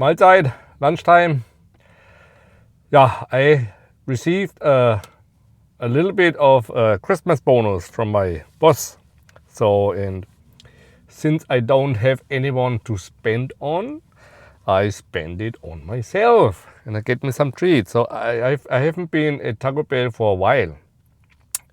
Mahlzeit, lunchtime. Yeah, I received a little bit of a Christmas bonus from my boss. So, and since I don't have anyone to spend on, I spend it on myself and I get me some treats. So I haven't been at Taco Bell for a while.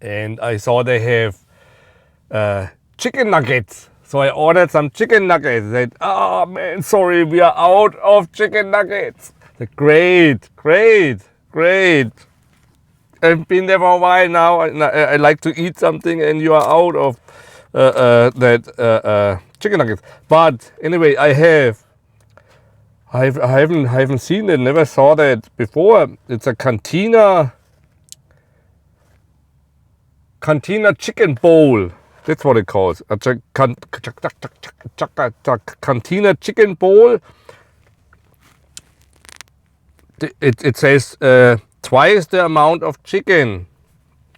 And I saw they have chicken nuggets. So I ordered some chicken nuggets. I said, oh man, sorry, we are out of chicken nuggets. I said, great. I've been there for a while now. I like to eat something and you are out of that chicken nuggets. But anyway, I haven't seen it, never saw that before. It's a Cantina chicken bowl. That's what it calls. A Cantina chicken bowl. It says twice the amount of chicken.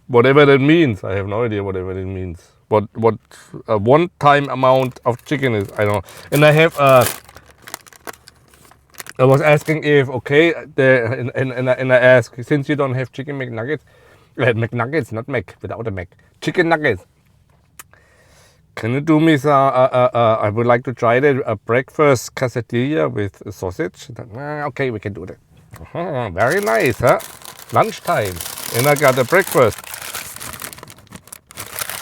Whatever that means. I have no idea whatever it means. What a one-time amount of chicken is, I don't know. And I was asking if, okay, and I asked, since you don't have chicken McNuggets, not Mac, without a Mac, chicken nuggets, can you do me some, I would like to try that, a breakfast quesadilla with sausage. Okay, we can do that. Very nice, huh? Lunchtime. And I got a breakfast.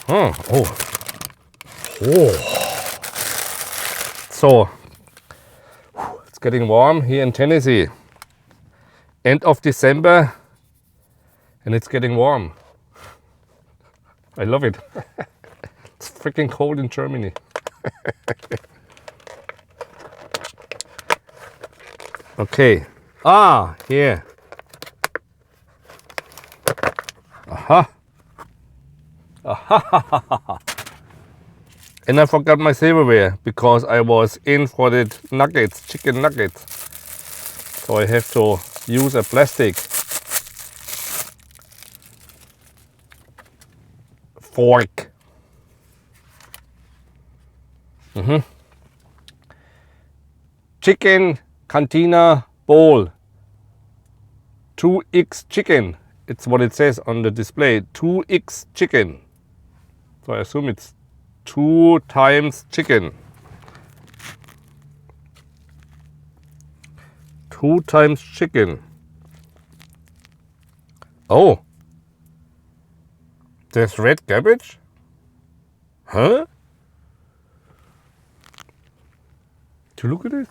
Oh. So, it's getting warm here in Tennessee. End of December, and it's getting warm. I love it. It's freaking cold in Germany. Okay. Here. Aha. And I forgot my silverware because I was in for the nuggets, chicken nuggets. So I have to use a plastic fork. Chicken Cantina bowl. 2x chicken. It's what it says on the display. 2x chicken. So I assume it's 2 times chicken. 2 times chicken. Oh. There's red cabbage? Huh? Do you look at this?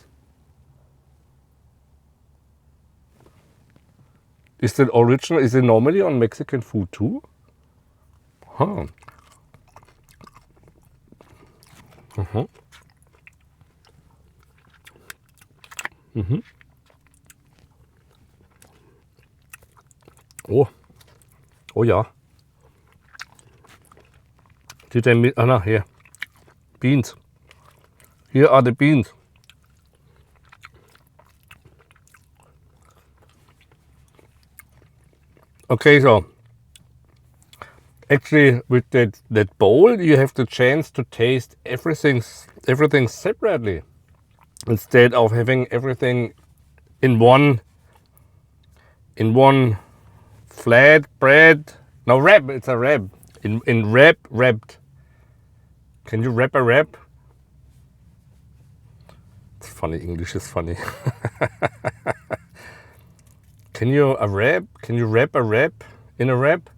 Is that original? Is it normally on Mexican food too? Huh. Oh yeah. Did I miss? No, here. Beans. Here are the beans. Okay, so actually with that bowl you have the chance to taste everything separately instead of having everything in one flat bread. No, wrap. It's a wrap. In wrapped. Can you wrap a wrap? It's funny. English is funny. Can you wrap a wrap in a wrap?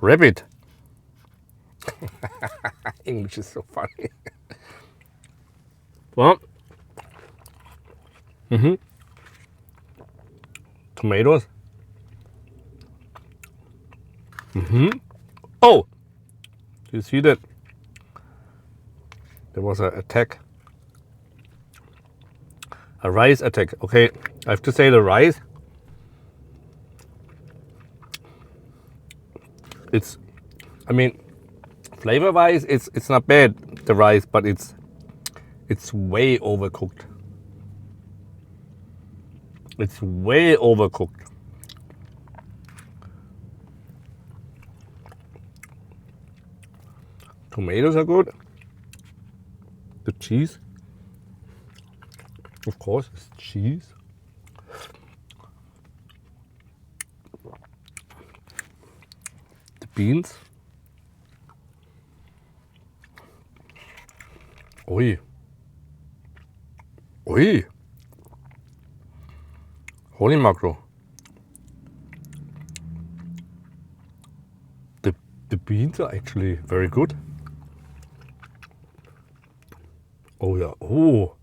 Wrap it. English is so funny. Well, tomatoes. Oh, do you see that? There was an attack. A rice attack. Okay, I have to say the rice. It's, I mean, flavor-wise, it's not bad, the rice, but it's way overcooked. It's way overcooked. Tomatoes are good. The cheese. Of course, it's cheese. The beans. Oi. Oi. Holy mackerel. The beans are actually very good. Oh yeah. Oh.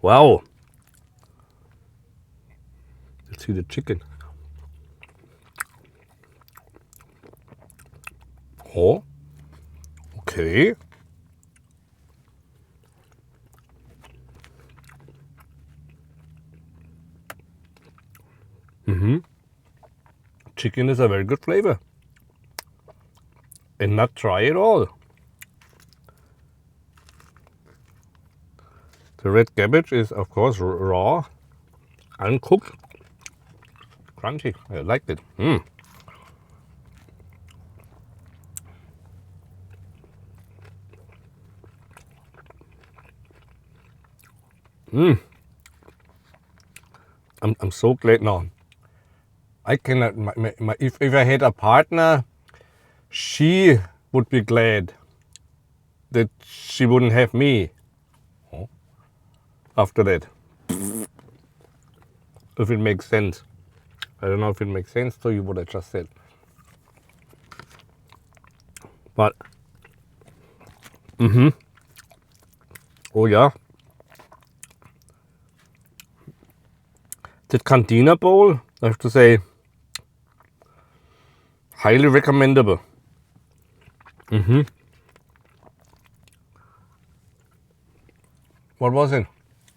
Wow. Let's see the chicken. Oh. Okay. Chicken is a very good flavor. And not dry at all. The red cabbage is, of course, raw, uncooked, crunchy. I liked it. I'm so glad now. I cannot. If I had a partner, she would be glad that she wouldn't have me. After that, if it makes sense. I don't know if it makes sense to you what I just said. But, oh yeah. That Cantina bowl, I have to say, highly recommendable. What was it?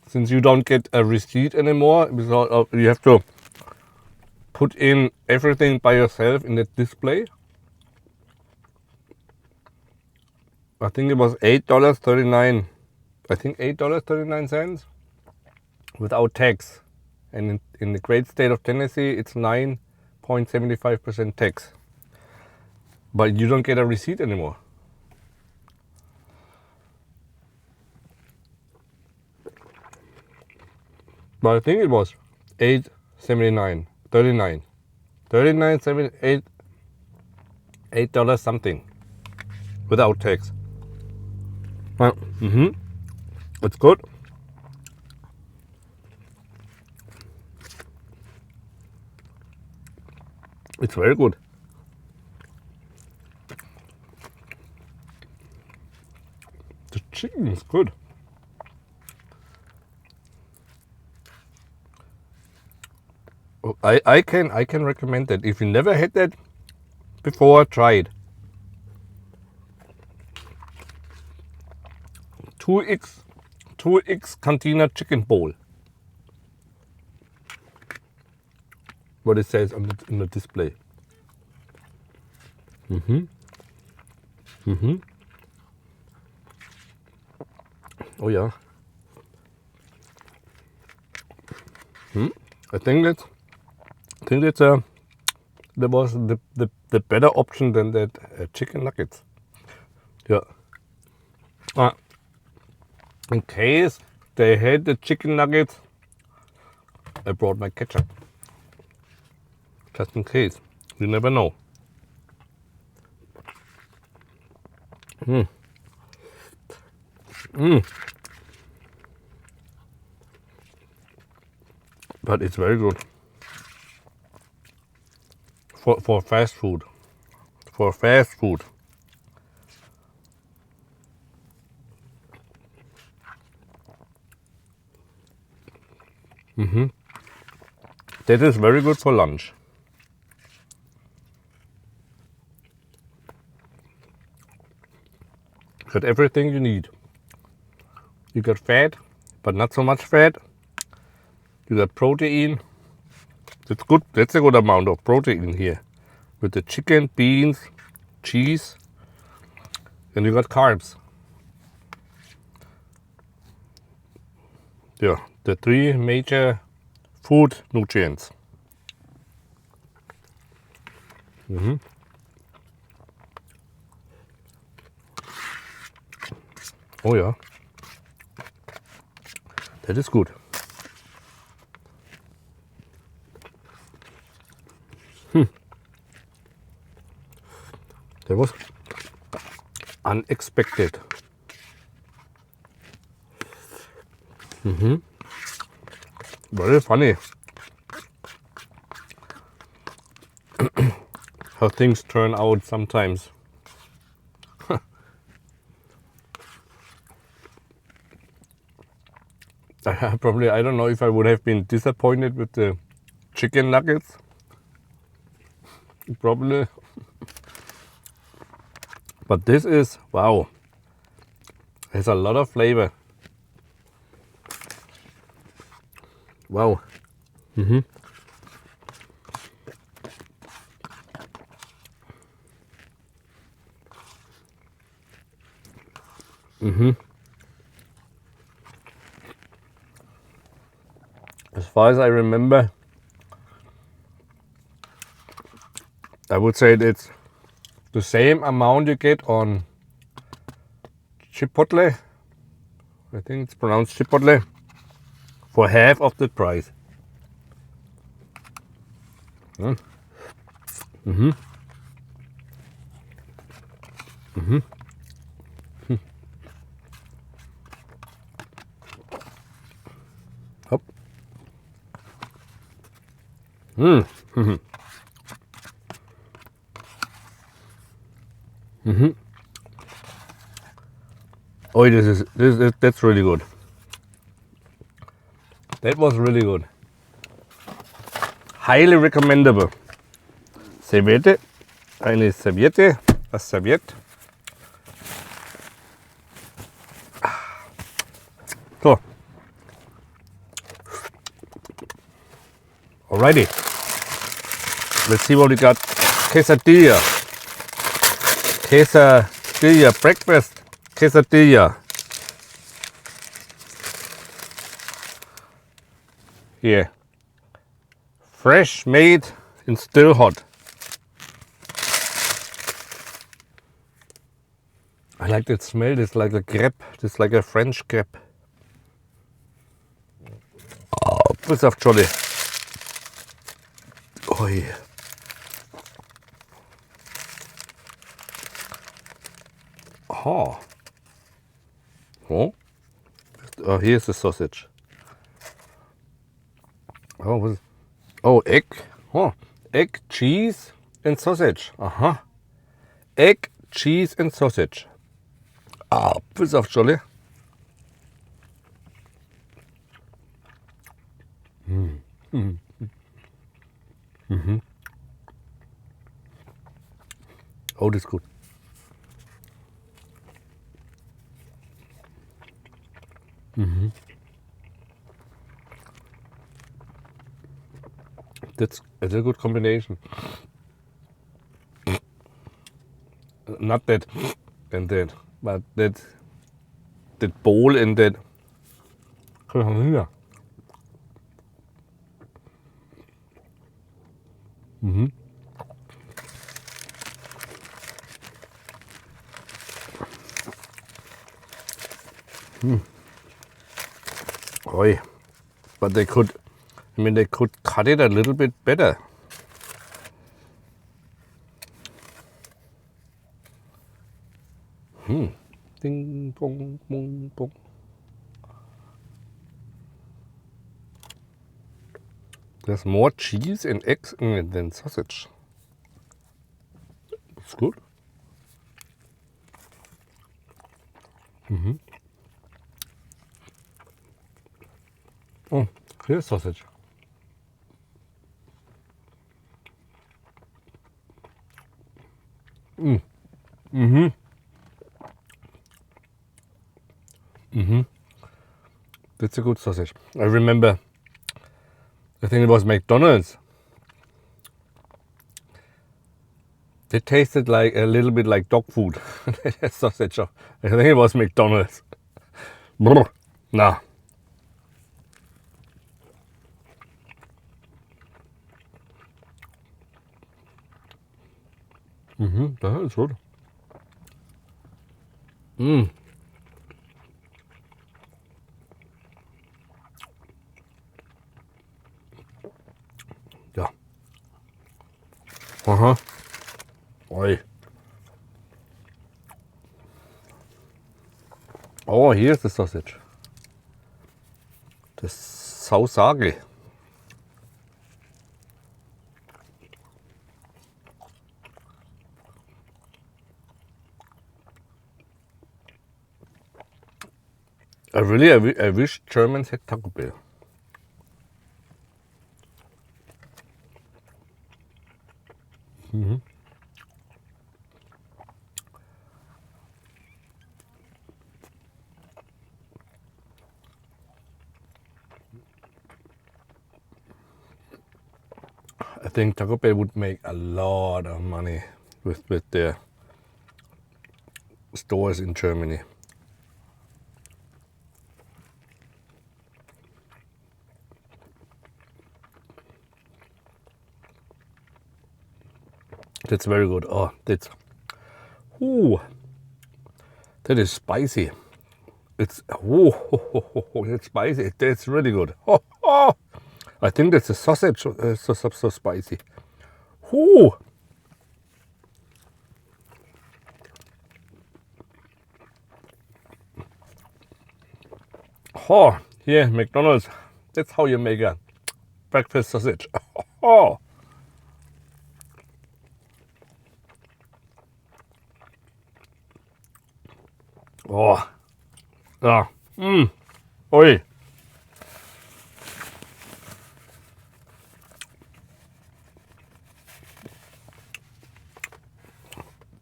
Since you don't get a receipt anymore, because you have to put in everything by yourself in the display. I think it was $8.39. I think $8.39 without tax. And in the great state of Tennessee, it's 9.75% tax. But you don't get a receipt anymore. But I think it was $8.79, $39, $39.78, $8 something without tax. Well, it's good. It's very good. The chicken is good. I can recommend that. If you never had that before, try it. 2X Cantina chicken bowl. What it says on the display. Oh yeah. I think that was the better option than that chicken nuggets. Yeah. In case they had the chicken nuggets, I brought my ketchup. Just in case. You never know. But it's very good. For fast food. For fast food. That is very good for lunch. Got everything you need. You got fat, but not so much fat. You got protein. That's good. That's a good amount of protein here. With the chicken, beans, cheese, and you got carbs. Yeah, the three major food nutrients. Oh yeah. That is good. That was unexpected. Very funny. How things turn out sometimes. Probably, I don't know if I would have been disappointed with the chicken nuggets. Probably. But this is, wow. There's a lot of flavor. Wow. As far as I remember, I would say it's the same amount you get on Chipotle. I think it's pronounced Chipotle. For half of the price. Hop. Oh, that's really good. That was really good. Highly recommendable. Serviette. Eine Serviette. A serviette. So. Alrighty. Let's see what we got. Quesadilla. Quesadilla. Breakfast. Quesadilla. Here. Fresh made and still hot. I like that smell. It's like a crepe. It's like a French crepe. Oh, bis auf Jolly. Oh yeah. Oh. Oh. Oh, here's the sausage. Oh, what is, oh, egg. Oh, egg, cheese, and sausage. Aha. Egg, cheese, and sausage. Ah, bis auf Jolly. Oh, das ist gut. It's a good combination. Not that and that, but that bowl and that. Oi. But they could, I mean, they could cut it a little bit better. Ding, bong, bong, bong. There's more cheese and eggs in it than sausage. It's good. Oh, here's sausage. That's a good sausage. I remember, I think it was McDonald's. It tasted like a little bit like dog food. Sausage. I think it was McDonald's. Nah. That is good. Oi. Oh, here's the sausage. The sausage. I wish Germans had Taco Bell. I think Taco Bell would make a lot of money with their stores in Germany. That's very good. Oh, that is spicy. It's it's spicy. That's really good. I think that's a sausage. So spicy. Here, McDonald's. That's how you make a breakfast sausage. Oh. Yeah. Oi.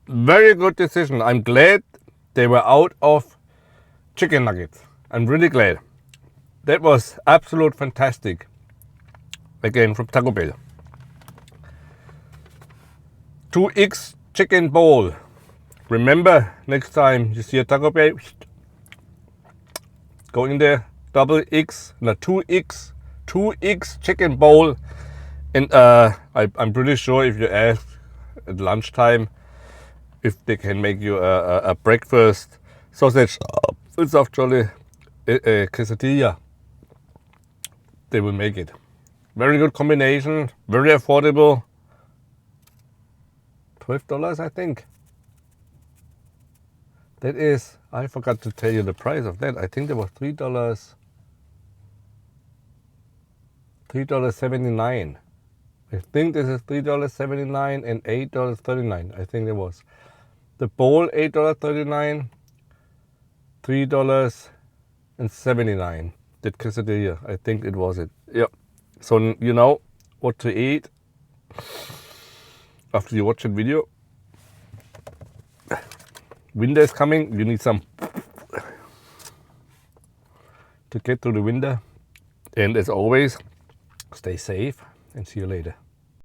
Very good decision. I'm glad they were out of chicken nuggets. I'm really glad. That was absolute fantastic. Again from Taco Bell. 2X chicken bowl. Remember, next time you see a Taco Bell, go in there, double X, no 2X chicken bowl. And I'm pretty sure if you ask at lunchtime if they can make you a breakfast sausage, it's actually a quesadilla. They will make it. Very good combination, very affordable. $12, I think. That is, I forgot to tell you the price of that. I think there was $3.79. I think this is $3.79 and $8.39. I think there was. The bowl, $8.39, $3.79. That quesadilla, I think it was it. Yep. So you know what to eat after you watch that video. Winter is coming. You need some to get through the winter. And as always, stay safe and see you later.